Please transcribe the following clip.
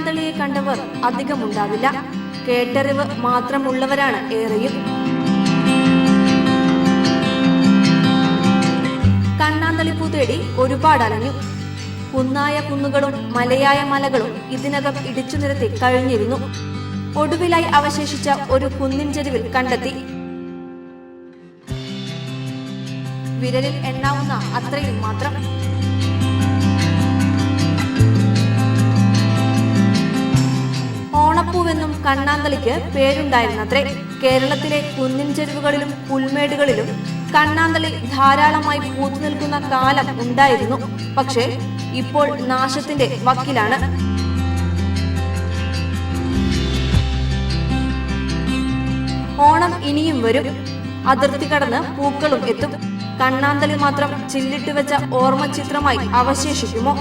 കണ്ണാന്തളിയെ കണ്ടവർ അധികമുണ്ടാവില്ല. കേട്ടറിവ് മാത്രമുള്ളവരാണ് ഏറെയും. കണ്ണാന്തളിപ്പൂ തേടി ഒരുപാട് അലഞ്ഞു. കുന്നായ കുന്നുകളും മലയായ മലകളും ഇതിനകം ഇടിച്ചു നിരത്തി കഴിഞ്ഞിരുന്നു. ഒടുവിലായി അവശേഷിച്ച ഒരു കുന്നിൻ ചെരുവിൽ കണ്ടെത്തി. വിരലിൽ എണ്ണാവുന്ന അത്രയും മാത്രം. ഓണപ്പൂവെന്നും കണ്ണാന്തളിക്ക് പേരുണ്ടായിരുന്നത്രേ. കേരളത്തിലെ കുന്നിൻ ചെരുവുകളിലും പുൽമേടുകളിലും കണ്ണാന്തളി ധാരാളമായി പൂത്തു നിൽക്കുന്ന കാലം ഉണ്ടായിരുന്നു. പക്ഷേ ഇപ്പോൾ നാശത്തിന്റെ വക്കിലാണ്. ഓണം ഇനിയും വരും. അതിർത്തി കടന്ന് പൂക്കളും എത്തും. കണ്ണാന്തളി മാത്രം ചില്ലിട്ടുവെച്ച ഓർമ്മചിത്രമായി അവശേഷിക്കുമോ?